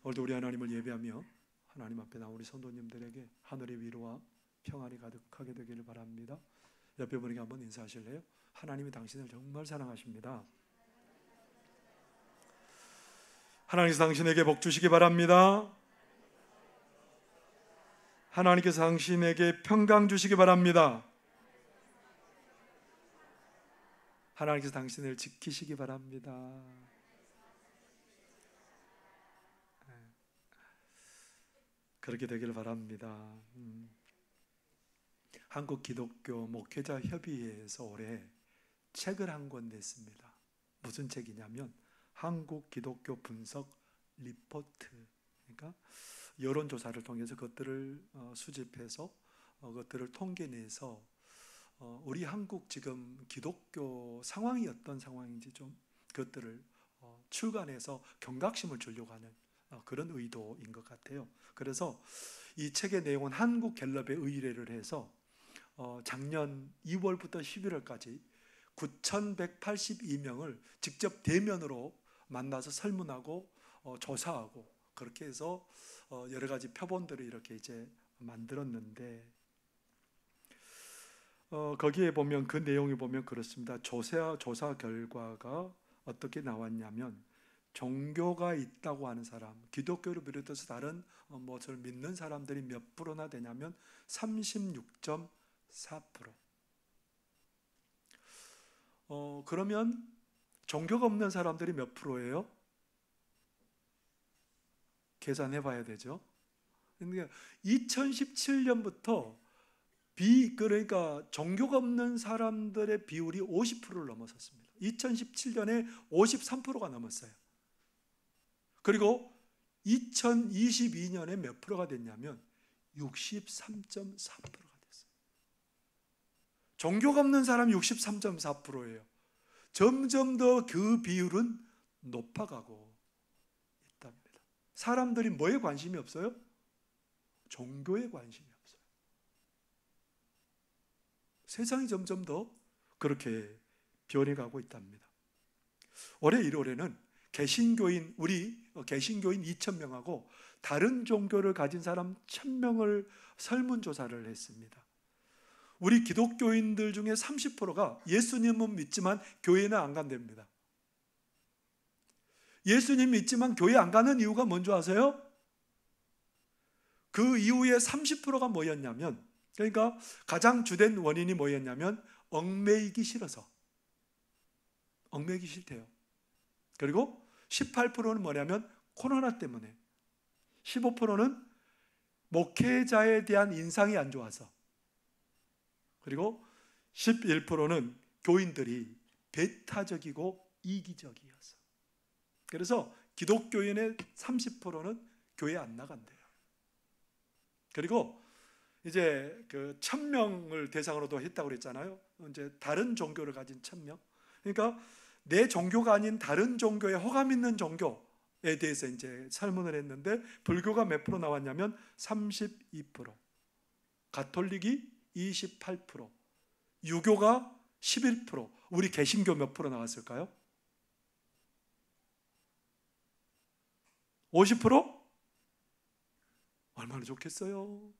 오늘도 우리 하나님을 예배하며 하나님 앞에 나온 우리 성도님들에게 하늘의 위로와 평안이 가득하게 되기를 바랍니다. 옆에 분에게 한번 인사하실래요? 하나님이 당신을 정말 사랑하십니다. 하나님께서 당신에게 복 주시기 바랍니다. 하나님께서 당신에게 평강 주시기 바랍니다. 하나님께서 당신을 지키시기 바랍니다. 그렇게 되기를 바랍니다. 한국 기독교 목회자 협의회에서 올해 책을 한 권 냈습니다. 무슨 책이냐면 한국 기독교 분석 리포트. 그러니까 여론조사를 통해서 그것들을 수집해서 그것들을 통계내서 우리 한국 지금 기독교 상황이 어떤 상황인지 좀 그것들을 출간해서 경각심을 주려고 하는 그런 의도인 것 같아요. 그래서 이 책의 내용은 한국갤럽에 의뢰를 해서 작년 2월부터 11월까지 9,182명을 직접 대면으로 만나서 설문하고 조사하고 그렇게 해서 여러 가지 표본들을 이렇게 이제 만들었는데 거기에 보면 그 내용이 보면 그렇습니다. 조사 결과가 어떻게 나왔냐면 종교가 있다고 하는 사람, 기독교를 비롯해서 다른 무엇을 믿는 사람들이 몇 프로나 되냐면 36.4%. 그러면 종교가 없는 사람들이 몇 프로예요? 계산해 봐야 되죠. 그러니까 2017년부터 그러니까 종교가 없는 사람들의 비율이 50%를 넘어섰습니다. 2017년에 53%가 넘었어요. 그리고 2022년에 몇 프로가 됐냐면 63.4%가 됐어요. 종교가 없는 사람이 63.4%예요. 점점 더 그 비율은 높아가고 있답니다. 사람들이 뭐에 관심이 없어요? 종교에 관심이 없어요. 세상이 점점 더 그렇게 변해가고 있답니다. 올해 1월에는 우리 개신교인 2,000명하고 다른 종교를 가진 사람 1,000명을 설문조사를 했습니다. 우리 기독교인들 중에 30%가 예수님은 믿지만 교회는 안 간답니다. 예수님 믿지만 교회 안 가는 이유가 뭔지 아세요? 그 이후에 30%가 뭐였냐면, 그러니까 가장 주된 원인이 뭐였냐면 얽매이기 싫어서. 얽매이기 싫대요. 그리고 18%는 뭐냐면 코로나 때문에, 15%는 목회자에 대한 인상이 안 좋아서, 그리고 11%는 교인들이 배타적이고 이기적이어서. 그래서 기독교인의 30%는 교회 안 나간대요. 그리고 이제 그 1,000명을 대상으로도 했다고 그랬잖아요. 이제 다른 종교를 가진 1,000명. 그러니까 내 종교가 아닌 다른 종교에 호감 있는 종교에 대해서 이제 설문을 했는데 불교가 몇 프로 나왔냐면 32%, 가톨릭이 28%, 유교가 11%, 우리 개신교 몇 프로 나왔을까요? 50%? 얼마나 좋겠어요?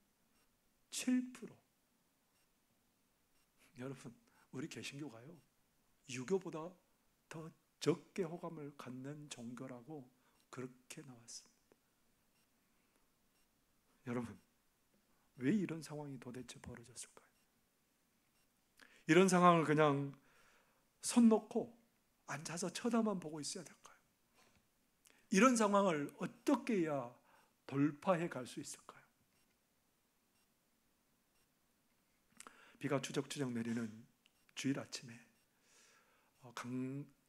7%. 여러분, 우리 개신교가요, 유교보다 더 적게 호감을 갖는 종교라고 그렇게 나왔습니다. 여러분, 왜 이런 상황이 도대체 벌어졌을까요? 이런 상황을 그냥 손 놓고 앉아서 쳐다만 보고 있어야 될까요? 이런 상황을 어떻게 해야 돌파해 갈 수 있을까요? 비가 추적추적 내리는 주일 아침에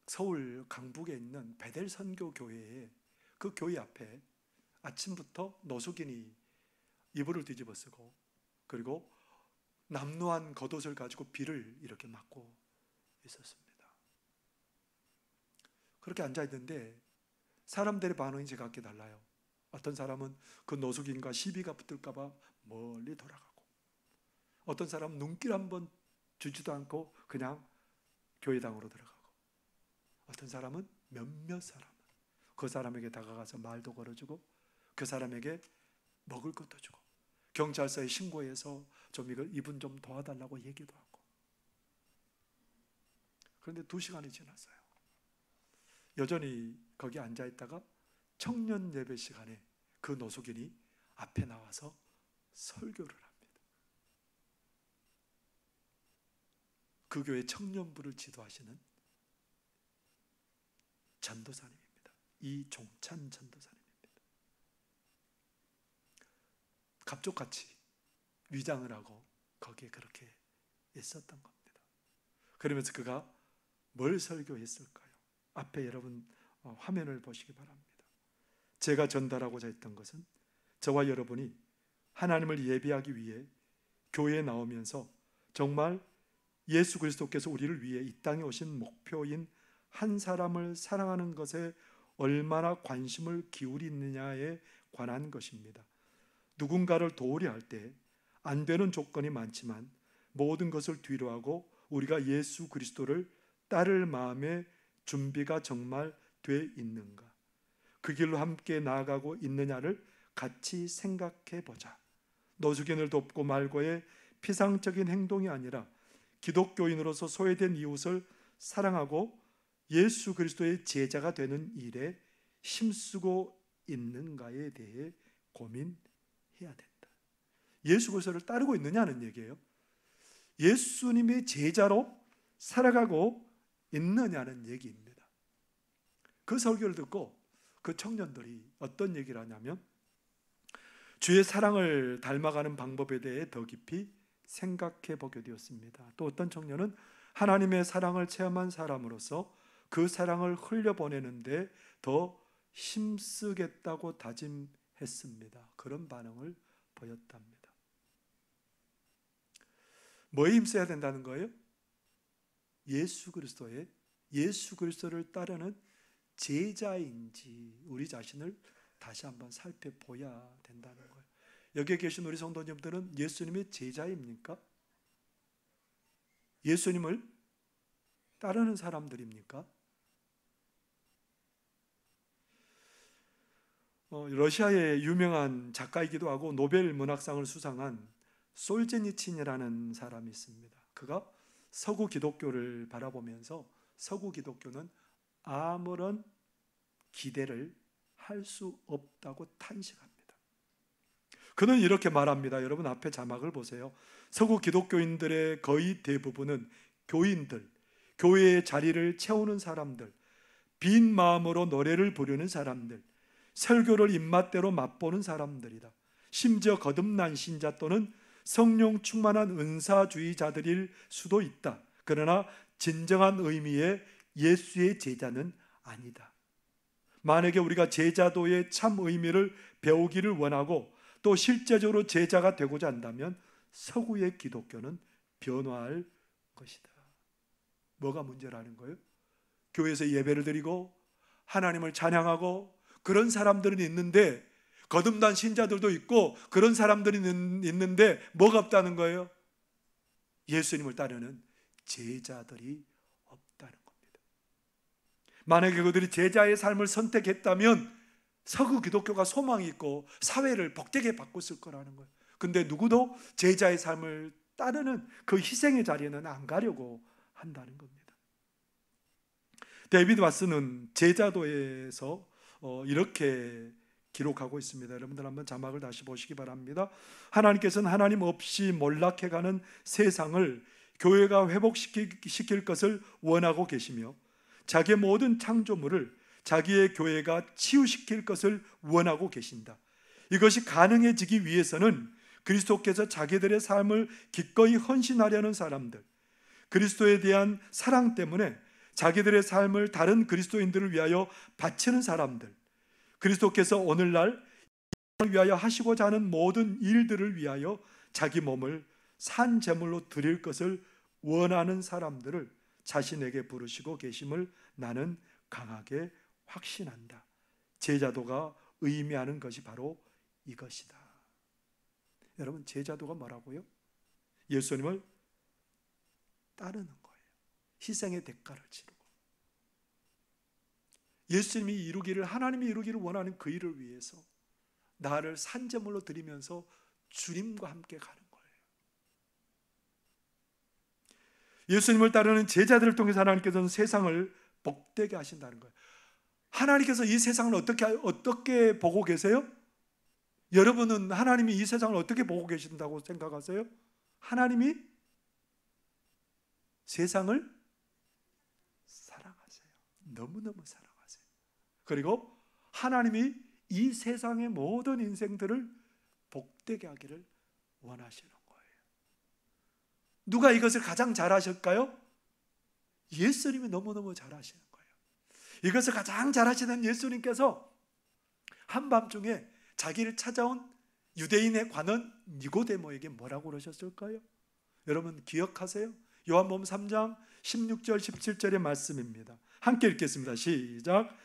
서울 강북에 있는 베델 선교 교회에, 그 교회 앞에 아침부터 노숙인이 이불을 뒤집어 쓰고 그리고 남루한 겉옷을 가지고 비를 이렇게 맞고 있었습니다. 그렇게 앉아있는데 사람들의 반응이 제각기 달라요. 어떤 사람은 그 노숙인과 시비가 붙을까 봐 멀리 돌아가고, 어떤 사람은 눈길 한번 주지도 않고 그냥 교회당으로 들어가고, 어떤 사람은 몇몇 사람은 그 사람에게 다가가서 말도 걸어주고 그 사람에게 먹을 것도 주고 경찰서에 신고해서 좀 이분 좀 도와달라고 얘기도 하고. 그런데 2시간이 지났어요. 여전히 거기 앉아있다가 청년 예배 시간에 그 노숙인이 앞에 나와서 설교를 합니다. 그 교회 청년부를 지도하시는 전도사님입니다. 이종찬 전도사님입니다. 갑툭같이 위장을 하고 거기에 그렇게 있었던 겁니다. 그러면서 그가 뭘 설교했을까요? 앞에 여러분 화면을 보시기 바랍니다. 제가 전달하고자 했던 것은 저와 여러분이 하나님을 예배하기 위해 교회에 나오면서 정말 예수 그리스도께서 우리를 위해 이 땅에 오신 목표인 한 사람을 사랑하는 것에 얼마나 관심을 기울이느냐에 관한 것입니다. 누군가를 도우려 할 때 안 되는 조건이 많지만 모든 것을 뒤로하고 우리가 예수 그리스도를 따를 마음의 준비가 정말 돼 있는가? 그 길로 함께 나아가고 있느냐를 같이 생각해 보자. 노숙인을 돕고 말고의 피상적인 행동이 아니라 기독교인으로서 소외된 이웃을 사랑하고 예수 그리스도의 제자가 되는 일에 힘쓰고 있는가에 대해 고민해야 된다. 예수 그리스도를 따르고 있느냐는 얘기예요. 예수님의 제자로 살아가고 있느냐는 얘기입니다. 그 설교를 듣고 그 청년들이 어떤 얘기를 하냐면 주의 사랑을 닮아가는 방법에 대해 더 깊이 생각해 보게 되었습니다. 또 어떤 청년은 하나님의 사랑을 체험한 사람으로서 그 사랑을 흘려보내는데 더 힘쓰겠다고 다짐했습니다. 그런 반응을 보였답니다. 뭐에 힘써야 된다는 거예요? 예수 그리스도를 따르는 제자인지 우리 자신을 다시 한번 살펴봐야 된다는 거예요. 여기에 계신 우리 성도님들은 예수님의 제자입니까? 예수님을 따르는 사람들입니까? 러시아의 유명한 작가이기도 하고 노벨 문학상을 수상한 솔제니친이라는 사람이 있습니다. 그가 서구 기독교를 바라보면서 서구 기독교는 아무런 기대를 할 수 없다고 탄식합니다. 그는 이렇게 말합니다. 여러분 앞에 자막을 보세요. 서구 기독교인들의 거의 대부분은 교인들, 교회의 자리를 채우는 사람들, 빈 마음으로 노래를 부르는 사람들, 설교를 입맛대로 맛보는 사람들이다. 심지어 거듭난 신자 또는 성령 충만한 은사주의자들일 수도 있다. 그러나 진정한 의미의 예수의 제자는 아니다. 만약에 우리가 제자도의 참 의미를 배우기를 원하고 또 실제적으로 제자가 되고자 한다면 서구의 기독교는 변화할 것이다. 뭐가 문제라는 거예요? 교회에서 예배를 드리고 하나님을 찬양하고 그런 사람들은 있는데, 거듭난 신자들도 있고 그런 사람들이 있는데 뭐가 없다는 거예요? 예수님을 따르는 제자들이 없다는 겁니다. 만약에 그들이 제자의 삶을 선택했다면 서구 기독교가 소망이 있고 사회를 복되게 바꿨을 거라는 거예요. 근데 누구도 제자의 삶을 따르는 그 희생의 자리에는 안 가려고 한다는 겁니다. 데이비드 왓슨은 제자도에서 이렇게 기록하고 있습니다. 여러분들 한번 자막을 다시 보시기 바랍니다. 하나님께서는 하나님 없이 몰락해가는 세상을 교회가 회복시킬 것을 원하고 계시며 자기의 모든 창조물을 자기의 교회가 치유시킬 것을 원하고 계신다. 이것이 가능해지기 위해서는 그리스도께서 자기들의 삶을 기꺼이 헌신하려는 사람들, 그리스도에 대한 사랑 때문에 자기들의 삶을 다른 그리스도인들을 위하여 바치는 사람들, 그리스도께서 오늘날 이를 위하여 하시고자 하는 모든 일들을 위하여 자기 몸을 산 제물로 드릴 것을 원하는 사람들을 자신에게 부르시고 계심을 나는 강하게 확신한다. 제자도가 의미하는 것이 바로 이것이다. 여러분, 제자도가 뭐라고요? 예수님을 따르는 거예요. 희생의 대가를 치르고 예수님이 이루기를, 하나님이 이루기를 원하는 그 일을 위해서 나를 산제물로 드리면서 주님과 함께 가는 거예요. 예수님을 따르는 제자들을 통해서 하나님께서는 세상을 복되게 하신다는 거예요. 하나님께서 이 세상을 어떻게 보고 계세요? 여러분은 하나님이 이 세상을 어떻게 보고 계신다고 생각하세요? 하나님이 세상을 사랑하세요. 너무너무 사랑하세요. 그리고 하나님이 이 세상의 모든 인생들을 복되게 하기를 원하시는 거예요. 누가 이것을 가장 잘하실까요? 예수님이 너무너무 잘하시는 거예요. 이것을 가장 잘하시는 예수님께서 한밤중에 자기를 찾아온 유대인의 관원 니고데모에게 뭐라고 그러셨을까요? 여러분 기억하세요? 요한복음 3장 16절 17절의 말씀입니다. 함께 읽겠습니다. 시작.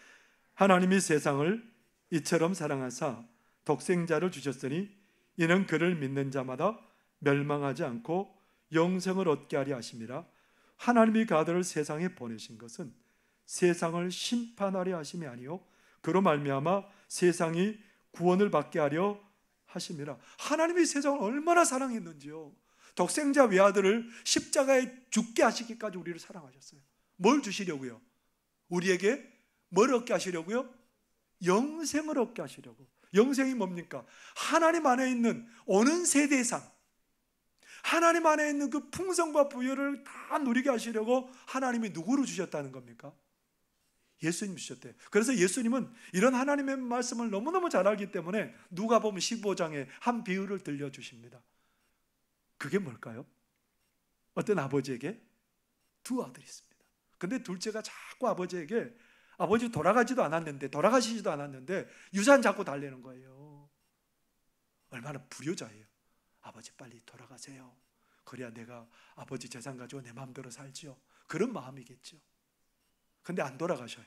하나님이 세상을 이처럼 사랑하사 독생자를 주셨으니 이는 그를 믿는 자마다 멸망하지 않고 영생을 얻게 하려 하심이라. 하나님이 그 아들을 세상에 보내신 것은 세상을 심판하려 하심이 아니요 그로 말미암아 세상이 구원을 받게 하려 하심이라. 하나님이 세상을 얼마나 사랑했는지요. 독생자 외아들을 십자가에 죽게 하시기까지 우리를 사랑하셨어요. 뭘 주시려고요? 우리에게 뭘 얻게 하시려고요? 영생을 얻게 하시려고. 영생이 뭡니까? 하나님 안에 있는 오는 세대상, 하나님 안에 있는 그 풍성과 부여를 다 누리게 하시려고 하나님이 누구를 주셨다는 겁니까? 예수님 주셨대요. 그래서 예수님은 이런 하나님의 말씀을 너무너무 잘 알기 때문에 누가복음 15장에 한 비유를 들려주십니다. 그게 뭘까요? 어떤 아버지에게 두 아들이 있습니다. 근데 둘째가 자꾸 아버지에게, 아버지 돌아가시지도 않았는데 유산 자꾸 달래는 거예요. 얼마나 불효자예요. 아버지 빨리 돌아가세요. 그래야 내가 아버지 재산 가지고 내 마음대로 살지요. 그런 마음이겠죠. 근데 안 돌아가셔요.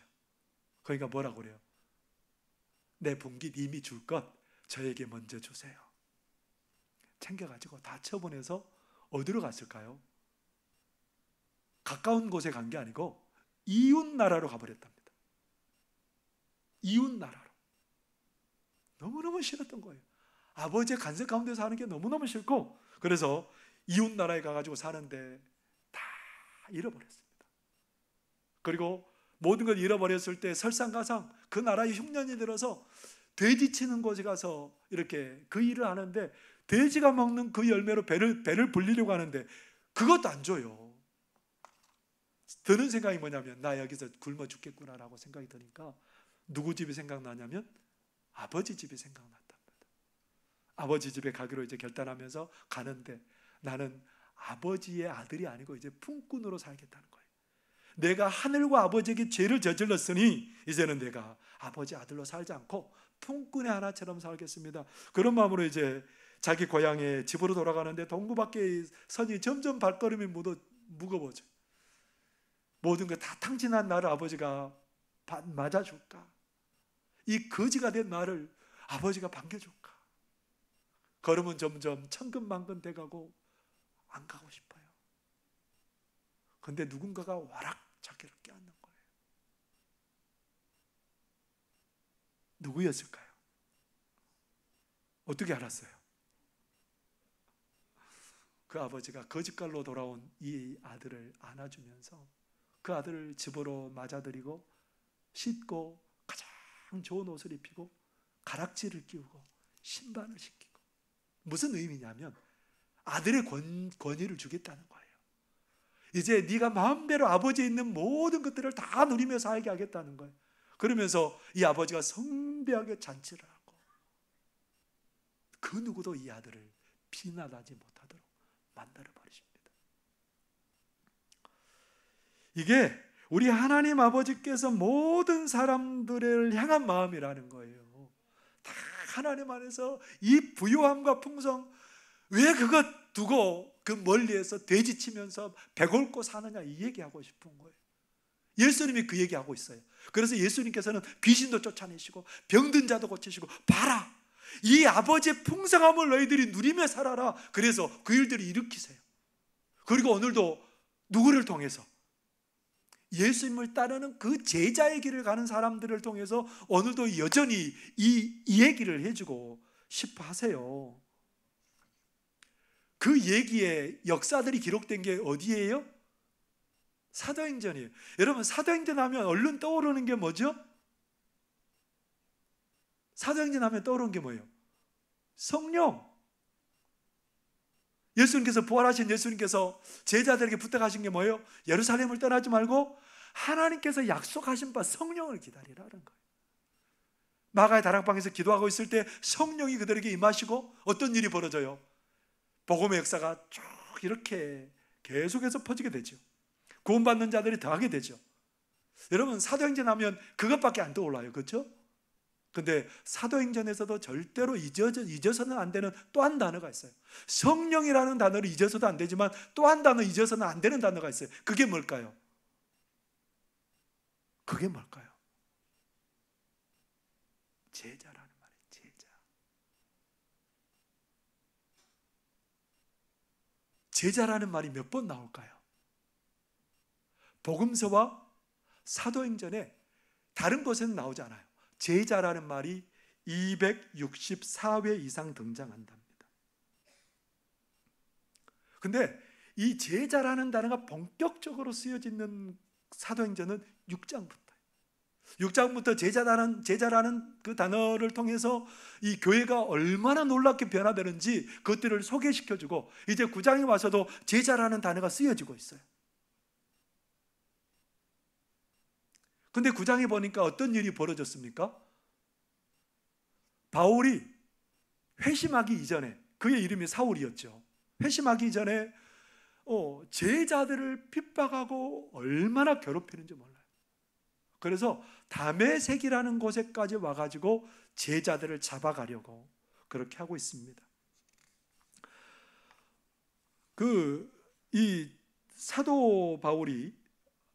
그러니까 뭐라고 그래요? 내 분깃 이미 줄 것 저에게 먼저 주세요. 챙겨가지고 다 처분해서 어디로 갔을까요? 가까운 곳에 간 게 아니고 이웃 나라로 가버렸답니다. 이웃 나라로. 너무너무 싫었던 거예요. 아버지의 간섭 가운데 사는 게 너무너무 싫고, 그래서 이웃 나라에 가가지고 사는데 다 잃어버렸습니다. 그리고 모든 걸 잃어버렸을 때 설상가상 그 나라의 흉년이 들어서 돼지 치는 곳에 가서 이렇게 그 일을 하는데, 돼지가 먹는 그 열매로 배를 불리려고 하는데 그것도 안 줘요. 드는 생각이 뭐냐면 나 여기서 굶어 죽겠구나라고 생각이 드니까 누구 집이 생각나냐면 아버지 집이 생각났답니다. 아버지 집에 가기로 이제 결단하면서 가는데 나는 아버지의 아들이 아니고 이제 품꾼으로 살겠다는 거예요. 내가 하늘과 아버지에게 죄를 저질렀으니 이제는 내가 아버지 아들로 살지 않고 품꾼의 하나처럼 살겠습니다. 그런 마음으로 이제 자기 고향에 집으로 돌아가는데 동구 밖에 선이 점점 발걸음이 무거워져요. 모든 게 다 탕진한 나를 아버지가 맞아줄까? 이 거지가 된 나를 아버지가 반겨줄까? 걸음은 점점 천근만근 돼가고 안 가고 싶어요. 근데 누군가가 와락 자기를 껴안는 거예요. 누구였을까요? 어떻게 알았어요? 그 아버지가 거짓말로 돌아온 이 아들을 안아주면서 그 아들을 집으로 맞아들이고 씻고 가장 좋은 옷을 입히고 가락지를 끼우고 신발을 신기고, 무슨 의미냐면 아들의 권위를 주겠다는 거예요. 이제 네가 마음대로 아버지에 있는 모든 것들을 다 누리며 살게 하겠다는 거예요. 그러면서 이 아버지가 성대하게 잔치를 하고 그 누구도 이 아들을 비난하지 못하도록 만들어 버리십니다. 이게 우리 하나님 아버지께서 모든 사람들을 향한 마음이라는 거예요. 다 하나님 안에서 이 부요함과 풍성, 왜 그것 두고 그 멀리에서 돼지치면서 배골고 사느냐, 이 얘기하고 싶은 거예요. 예수님이 그 얘기하고 있어요. 그래서 예수님께서는 귀신도 쫓아내시고 병든 자도 고치시고, 봐라 이 아버지의 풍성함을 너희들이 누리며 살아라. 그래서 그 일들을 일으키세요. 그리고 오늘도 누구를 통해서? 예수님을 따르는 그 제자의 길을 가는 사람들을 통해서 오늘도 여전히 이 얘기를 해주고 싶어 하세요. 그 얘기의 역사들이 기록된 게 어디예요? 사도행전이에요. 여러분, 사도행전 하면 얼른 떠오르는 게 뭐죠? 사도행전 하면 떠오르는 게 뭐예요? 성령. 예수님께서, 부활하신 예수님께서 제자들에게 부탁하신 게 뭐예요? 예루살렘을 떠나지 말고 하나님께서 약속하신 바 성령을 기다리라는 거예요. 마가의 다락방에서 기도하고 있을 때 성령이 그들에게 임하시고 어떤 일이 벌어져요? 복음의 역사가 쭉 이렇게 계속해서 퍼지게 되죠. 구원받는 자들이 더하게 되죠. 여러분, 사도행전 하면 그것밖에 안 떠올라요. 그렇죠? 근데 사도행전에서도 절대로 잊어서는 안 되는 또 한 단어가 있어요. 성령이라는 단어를 잊어서도 안 되지만 또 한 단어 잊어서는 안 되는 단어가 있어요. 그게 뭘까요? 그게 뭘까요? 제자라는 말이에요. 제자. 제자라는 말이 몇 번 나올까요? 복음서와 사도행전에 다른 곳에는 나오지 않아요. 제자라는 말이 264회 이상 등장한답니다. 근데 이 제자라는 단어가 본격적으로 쓰여지는 사도행전은 6장부터 제자라는 그 단어를 통해서 이 교회가 얼마나 놀랍게 변화되는지 그것들을 소개시켜주고, 이제 9장에 와서도 제자라는 단어가 쓰여지고 있어요. 근데 9장에 보니까 어떤 일이 벌어졌습니까? 바울이 회심하기 이전에, 그의 이름이 사울이었죠. 회심하기 이전에 제자들을 핍박하고 얼마나 괴롭히는지 몰라요. 그래서 다메섹이라는 곳에까지 와가지고 제자들을 잡아가려고 그렇게 하고 있습니다. 이 사도 바울이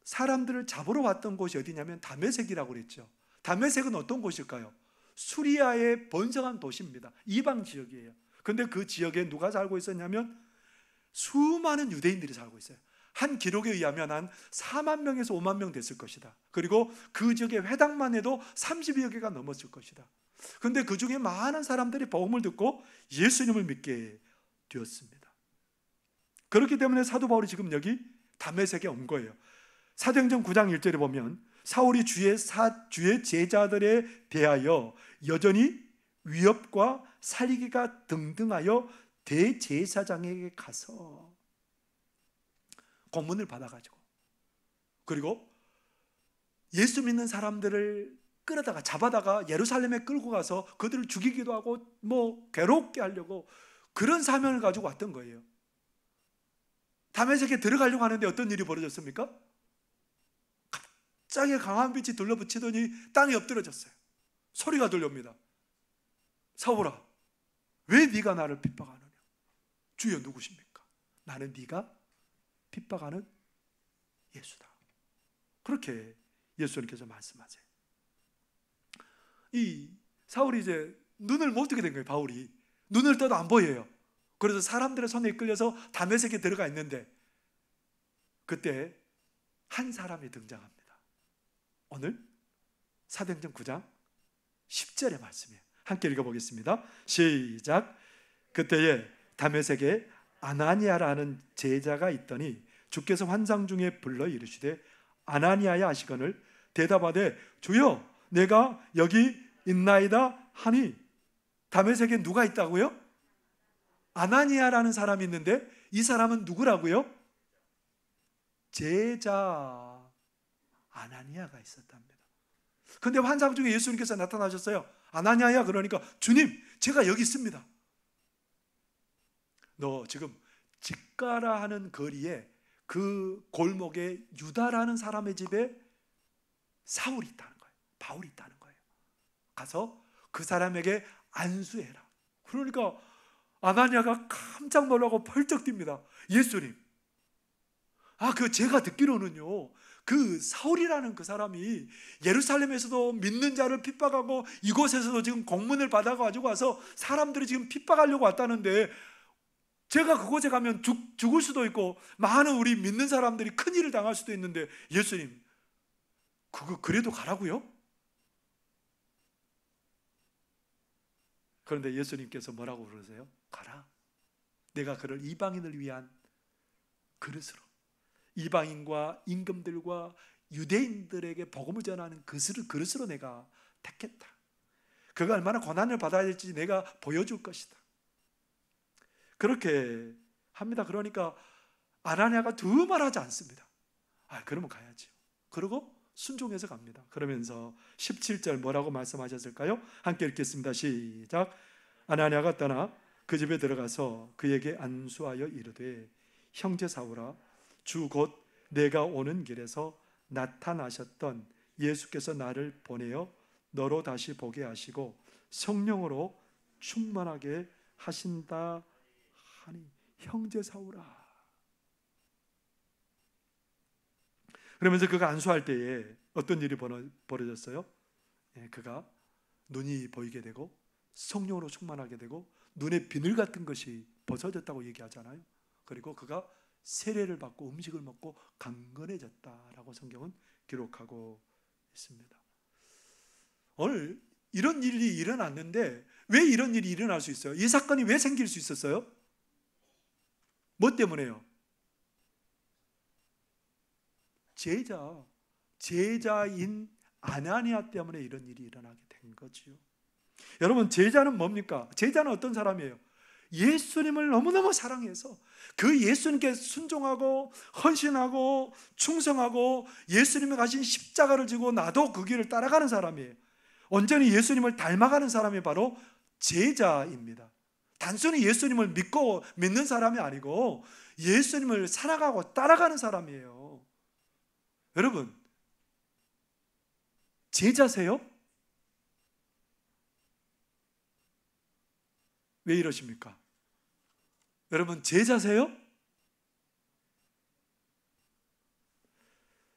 사람들을 잡으러 왔던 곳이 어디냐면 다메섹이라고 그랬죠. 다메섹은 어떤 곳일까요? 수리아의 번성한 도시입니다. 이방 지역이에요. 근데 그 지역에 누가 살고 있었냐면 수많은 유대인들이 살고 있어요. 한 기록에 의하면 한 4만 명에서 5만 명 됐을 것이다. 그리고 그 지역의 회당만 해도 30여 개가 넘었을 것이다. 근데 그 중에 많은 사람들이 복음을 듣고 예수님을 믿게 되었습니다. 그렇기 때문에 사도 바울이 지금 여기 다메섹에 온 거예요. 사도행전 9장 1절에 보면 사울이 주의 제자들에 대하여 여전히 위협과 살리기가 등등하여 대제사장에게 가서 공문을 받아가지고, 그리고 예수 믿는 사람들을 끌어다가 잡아다가 예루살렘에 끌고 가서 그들을 죽이기도 하고 괴롭게 하려고 그런 사명을 가지고 왔던 거예요. 다메섹에 들어가려고 하는데 어떤 일이 벌어졌습니까? 갑자기 강한 빛이 둘러붙이더니 땅에 엎드러졌어요. 소리가 들려옵니다. 사울아, 왜 네가 나를 핍박하느냐? 주여 누구십니까? 나는 네가 핍박하는 예수다. 그렇게 예수님께서 말씀하세요. 이 사울이 이제 눈을 못 뜨게 된 거예요. 바울이 눈을 떠도 안 보여요. 그래서 사람들의 손에 이끌려서 다메섹에 들어가 있는데 그때 한 사람이 등장합니다. 오늘 사도행전 9장 10절의 말씀이에요. 함께 읽어보겠습니다. 시작. 그때에 다메섹에 아나니아라는 제자가 있더니 주께서 환상 중에 불러 이르시되 아나니아야 하시거늘 대답하되 주여 내가 여기 있나이다 하니. 다메섹에 누가 있다고요? 아나니아라는 사람이 있는데 이 사람은 누구라고요? 제자 아나니아가 있었답니다. 근데 환상 중에 예수님께서 나타나셨어요. 아나니아야, 그러니까 주님 제가 여기 있습니다. 너 지금 직가라 하는 거리에 그 골목에 유다라는 사람의 집에 사울이 있다는 거예요. 바울이 있다는 거예요. 가서 그 사람에게 안수해라. 그러니까 아나니아가 깜짝 놀라고 펄쩍 뜁니다. 예수님, 제가 듣기로는요, 그 사울이라는 그 사람이 예루살렘에서도 믿는 자를 핍박하고 이곳에서도 지금 공문을 받아가지고 와서 사람들이 지금 핍박하려고 왔다는데 제가 그곳에 가면 죽을 수도 있고 많은 우리 믿는 사람들이 큰일을 당할 수도 있는데 예수님 그거 그래도 가라고요? 그런데 예수님께서 뭐라고 그러세요? 가라. 내가 그를 이방인을 위한 그릇으로, 이방인과 임금들과 유대인들에게 복음을 전하는 그릇으로 내가 택했다. 그가 얼마나 고난을 받아야 될지 내가 보여줄 것이다. 그렇게 합니다. 그러니까 아나니아가 두말하지 않습니다. 그러면 가야지요. 그리고 순종해서 갑니다. 그러면서 17절 뭐라고 말씀하셨을까요? 함께 읽겠습니다. 시작. 아나니아가 떠나 그 집에 들어가서 그에게 안수하여 이르되, 형제 사울아, 주 곧 내가 오는 길에서 나타나셨던 예수께서 나를 보내어 너로 다시 보게 하시고 성령으로 충만하게 하신다 하니. 형제 사울아. 그러면서 그가 안수할 때에 어떤 일이 벌어졌어요? 그가 눈이 보이게 되고 성령으로 충만하게 되고 눈에 비늘 같은 것이 벗어졌다고 얘기하잖아요. 그리고 그가 세례를 받고 음식을 먹고 강건해졌다라고 성경은 기록하고 있습니다. 오늘 이런 일이 일어났는데 왜 이런 일이 일어날 수 있어요? 이 사건이 왜 생길 수 있었어요? 뭐 때문에요? 제자인 아나니아 때문에 이런 일이 일어나게 된 거지요. 여러분, 제자는 뭡니까? 제자는 어떤 사람이에요? 예수님을 너무너무 사랑해서 그 예수님께 순종하고 헌신하고 충성하고 예수님이 가신 십자가를 지고 나도 그 길을 따라가는 사람이에요. 온전히 예수님을 닮아가는 사람이 바로 제자입니다. 단순히 예수님을 믿는 사람이 아니고 예수님을 살아가고 따라가는 사람이에요. 여러분, 제자세요? 왜 이러십니까? 여러분, 제자세요?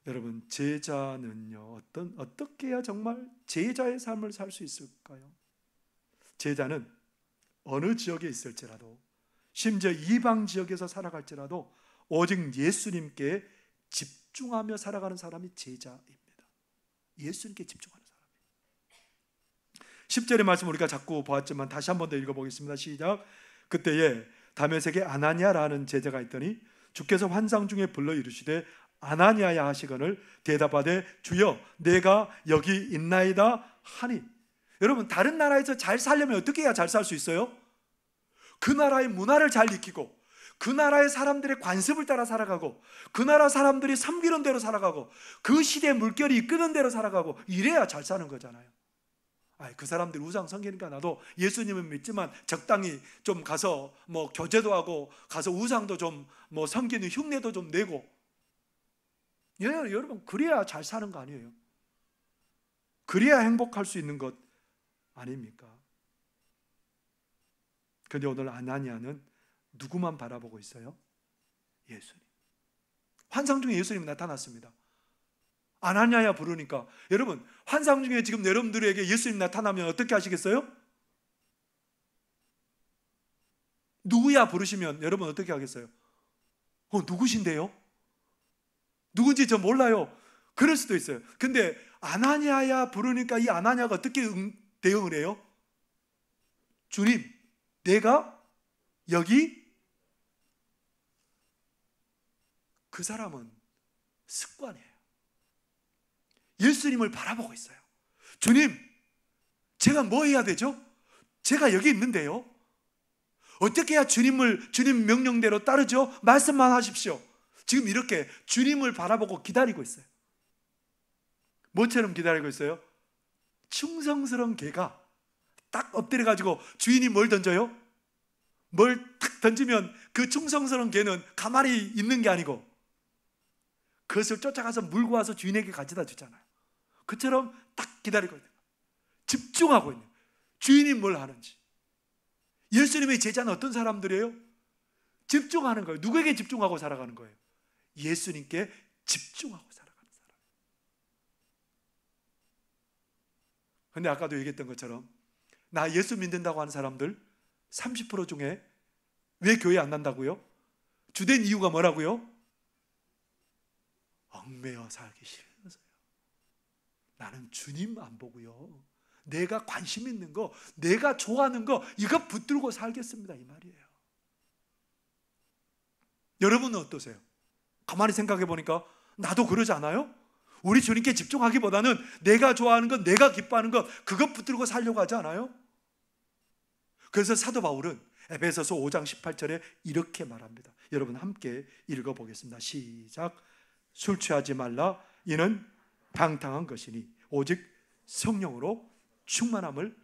여러분, 제자는요, 어떻게 해야 정말 제자의 삶을 살 수 있을까요? 제자는 어느 지역에 있을지라도, 심지어 이방 지역에서 살아갈지라도 오직 예수님께 집중하며 살아가는 사람이 제자입니다. 예수님께 집중하는 사람이에요. 10절의 말씀 우리가 자꾸 보았지만 다시 한 번 더 읽어보겠습니다. 시작. 그때에 다메섹에 아나니아라는 제자가 있더니 주께서 환상 중에 불러 이르시되 아나니아야 하시거늘 대답하되 주여 내가 여기 있나이다 하니. 여러분, 다른 나라에서 잘 살려면 어떻게 해야 잘 살 수 있어요? 그 나라의 문화를 잘 익히고 그 나라의 사람들의 관습을 따라 살아가고 그 나라 사람들이 섬기는 대로 살아가고 그 시대의 물결이 이끄는 대로 살아가고 이래야 잘 사는 거잖아요. 그 사람들이 우상 섬기니까 나도 예수님은 믿지만 적당히 좀 가서 뭐 교제도 하고 가서 우상도 좀 뭐 섬기는 흉내도 좀 내고. 여러분, 그래야 잘 사는 거 아니에요? 그래야 행복할 수 있는 것 아닙니까? 그런데 오늘 아나니아는 누구만 바라보고 있어요? 예수님. 환상 중에 예수님이 나타났습니다. 아나니아야 부르니까. 여러분, 환상 중에 지금 여러분들에게 예수님 나타나면 어떻게 하시겠어요? 누구야 부르시면 여러분 어떻게 하겠어요? 누구신데요? 누군지 저 몰라요. 그럴 수도 있어요. 근데 아나니아야 부르니까 이 아나니아가 어떻게 대응을 해요? 주님, 내가 여기. 그 사람은 습관이에요. 예수님을 바라보고 있어요. 주님, 제가 뭐 해야 되죠? 제가 여기 있는데요. 어떻게 해야 주님 명령대로 따르죠? 말씀만 하십시오. 지금 이렇게 주님을 바라보고 기다리고 있어요. 뭐처럼 기다리고 있어요? 충성스러운 개가 딱 엎드려가지고 주인이 뭘 던져요? 뭘 탁 던지면 그 충성스러운 개는 가만히 있는 게 아니고 그것을 쫓아가서 물고 와서 주인에게 가져다 주잖아요. 그처럼 딱 기다리고 있는 거예요. 집중하고 있는 거예요. 주인이 뭘 하는지. 예수님의 제자는 어떤 사람들이에요? 집중하는 거예요. 누구에게 집중하고 살아가는 거예요? 예수님께 집중하고 살아가는 사람. 그런데 아까도 얘기했던 것처럼 나 예수 믿는다고 하는 사람들 30% 중에 왜 교회 안 난다고요? 주된 이유가 뭐라고요? 얽매여 살기 싫어서요. 나는 주님 안 보고요, 내가 관심 있는 거, 내가 좋아하는 거, 이거 붙들고 살겠습니다, 이 말이에요. 여러분은 어떠세요? 가만히 생각해 보니까 나도 그러지 않아요? 우리 주님께 집중하기보다는 내가 좋아하는 것, 내가 기뻐하는 것, 그것 붙들고 살려고 하지 않아요? 그래서 사도 바울은 에베소서 5장 18절에 이렇게 말합니다. 여러분 함께 읽어보겠습니다. 시작. 술 취하지 말라. 이는 방탕한 것이니 오직 성령으로 충만함을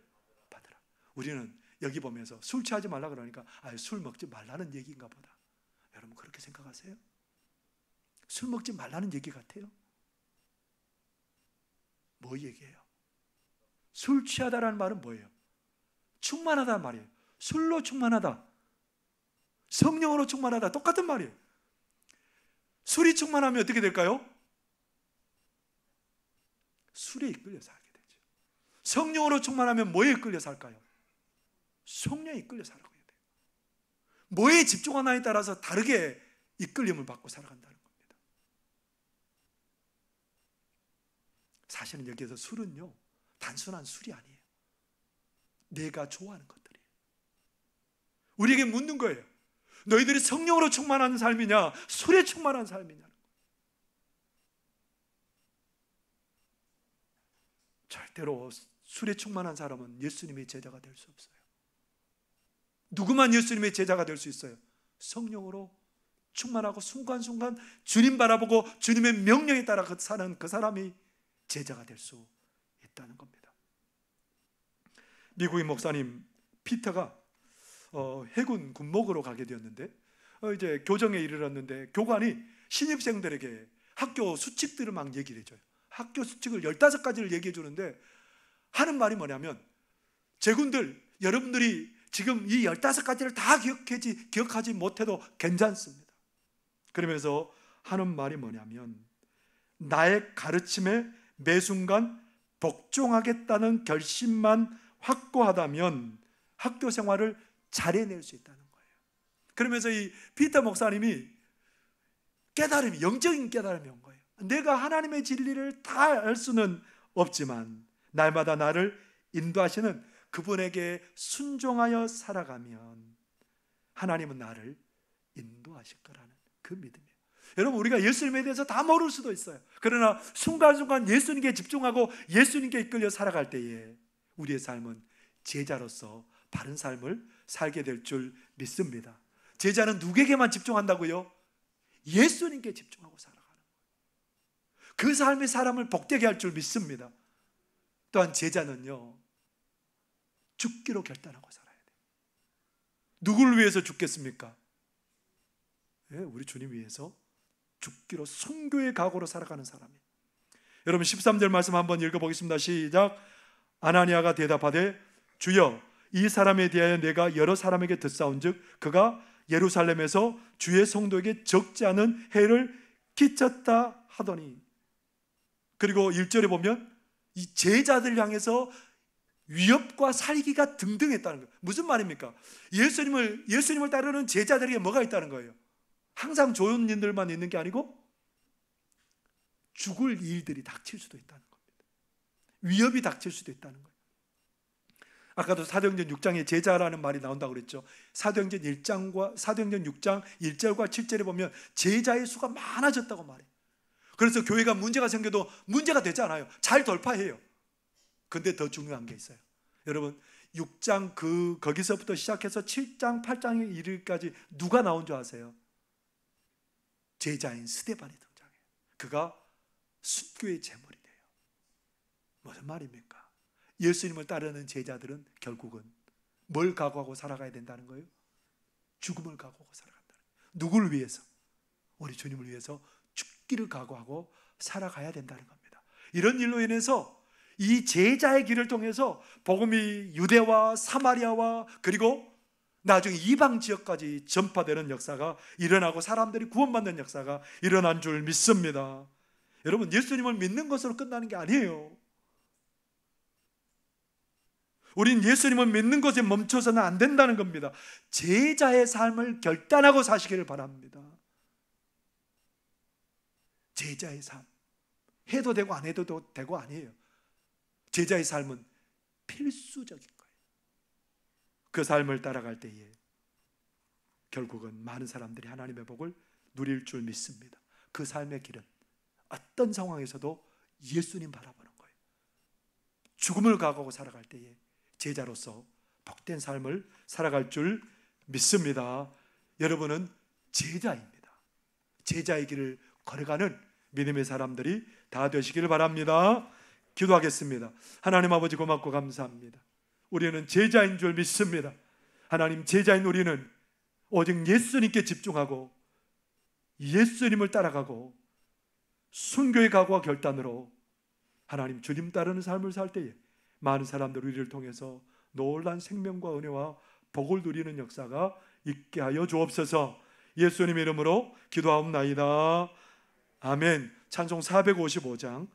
받으라. 우리는 여기 보면서 술 취하지 말라 그러니까 술 먹지 말라는 얘기인가 보다. 여러분 그렇게 생각하세요? 술 먹지 말라는 얘기 같아요? 뭐 얘기해요? 술 취하다라는 말은 뭐예요? 충만하다는 말이에요. 술로 충만하다, 성령으로 충만하다, 똑같은 말이에요. 술이 충만하면 어떻게 될까요? 술에 이끌려 살게 되죠. 성령으로 충만하면 뭐에 이끌려 살까요? 성령에 이끌려 살게 돼요. 뭐에 집중하나에 따라서 다르게 이끌림을 받고 살아간다는 겁니다. 사실은 여기에서 술은요, 단순한 술이 아니에요. 내가 좋아하는 것들이에요. 우리에게 묻는 거예요. 너희들이 성령으로 충만한 삶이냐, 술에 충만한 삶이냐. 절대로 술에 충만한 사람은 예수님의 제자가 될 수 없어요. 누구만 예수님의 제자가 될 수 있어요? 성령으로 충만하고 순간순간 주님 바라보고 주님의 명령에 따라 사는 그 사람이 제자가 될 수 있다는 겁니다. 미국의 목사님 피터가 해군 군목으로 가게 되었는데 이제 교정에 이르렀는데 교관이 신입생들에게 학교 수칙들을 막 얘기를 해줘요. 학교 수칙을 15가지를 얘기해 주는데 하는 말이 뭐냐면, 제군들 여러분들이 지금 이 15가지를 다 기억하지 못해도 괜찮습니다. 그러면서 하는 말이 뭐냐면, 나의 가르침에 매 순간 복종하겠다는 결심만 확고하다면 학교 생활을 잘 해낼 수 있다는 거예요. 그러면서 이 피터 목사님이 깨달음이, 영적인 깨달음이 온 거예요. 내가 하나님의 진리를 다 알 수는 없지만 날마다 나를 인도하시는 그분에게 순종하여 살아가면 하나님은 나를 인도하실 거라는 그 믿음이에요. 여러분, 우리가 예수님에 대해서 다 모를 수도 있어요. 그러나 순간순간 예수님께 집중하고 예수님께 이끌려 살아갈 때에 우리의 삶은 제자로서 바른 삶을 살게 될 줄 믿습니다. 제자는 누구에게만 집중한다고요? 예수님께 집중하고 살아가는 거예요. 그 삶이 사람을 복되게 할 줄 믿습니다. 또한 제자는요, 죽기로 결단하고 살아야 돼요. 누구를 위해서 죽겠습니까? 네, 우리 주님 위해서 죽기로, 순교의 각오로 살아가는 사람이에요. 여러분 13절 말씀 한번 읽어보겠습니다. 시작. 아나니아가 대답하되 주여, 이 사람에 대하여 내가 여러 사람에게 듣사온즉 그가 예루살렘에서 주의 성도에게 적지 않은 해를 끼쳤다 하더니. 그리고 1절에 보면 이 제자들 향해서 위협과 살기가 등등했다는 거예요. 무슨 말입니까? 예수님을 따르는 제자들에게 뭐가 있다는 거예요? 항상 좋은 일들만 있는 게 아니고 죽을 일들이 닥칠 수도 있다는 겁니다. 위협이 닥칠 수도 있다는 거예요. 아까도 사도행전 6장에 제자라는 말이 나온다고 그랬죠. 사도행전 6장 1절과 7절에 보면 제자의 수가 많아졌다고 말해요. 그래서 교회가 문제가 생겨도 문제가 되지 않아요. 잘 돌파해요. 근데 더 중요한 게 있어요. 여러분 6장 거기서부터 시작해서 7장 8장에 이르기까지 누가 나온 줄 아세요? 제자인 스데반이 등장해요. 그가 순교의 제물이 돼요. 무슨 말입니까? 예수님을 따르는 제자들은 결국은 뭘 각오하고 살아가야 된다는 거예요? 죽음을 각오하고 살아간다는 거예요. 누구를 위해서? 우리 주님을 위해서 죽기를 각오하고 살아가야 된다는 겁니다. 이런 일로 인해서 이 제자의 길을 통해서 복음이 유대와 사마리아와 그리고 나중에 이방 지역까지 전파되는 역사가 일어나고 사람들이 구원받는 역사가 일어난 줄 믿습니다. 여러분, 예수님을 믿는 것으로 끝나는 게 아니에요. 우린 예수님을 믿는 것에 멈춰서는 안 된다는 겁니다. 제자의 삶을 결단하고 사시기를 바랍니다. 제자의 삶, 해도 되고 안 해도 되고 아니에요. 제자의 삶은 필수적인 거예요. 그 삶을 따라갈 때에 결국은 많은 사람들이 하나님의 복을 누릴 줄 믿습니다. 그 삶의 길은 어떤 상황에서도 예수님 바라보는 거예요. 죽음을 각오하고 살아갈 때에 제자로서 복된 삶을 살아갈 줄 믿습니다. 여러분은 제자입니다. 제자의 길을 걸어가는 믿음의 사람들이 다 되시기를 바랍니다. 기도하겠습니다. 하나님 아버지 고맙고 감사합니다. 우리는 제자인 줄 믿습니다. 하나님, 제자인 우리는 오직 예수님께 집중하고 예수님을 따라가고 순교의 각오와 결단으로 하나님 주님 따르는 삶을 살 때에 많은 사람들 우리를 통해서 놀라운 생명과 은혜와 복을 누리는 역사가 있게 하여 주옵소서. 예수님의 이름으로 기도하옵나이다. 아멘. 찬송 455장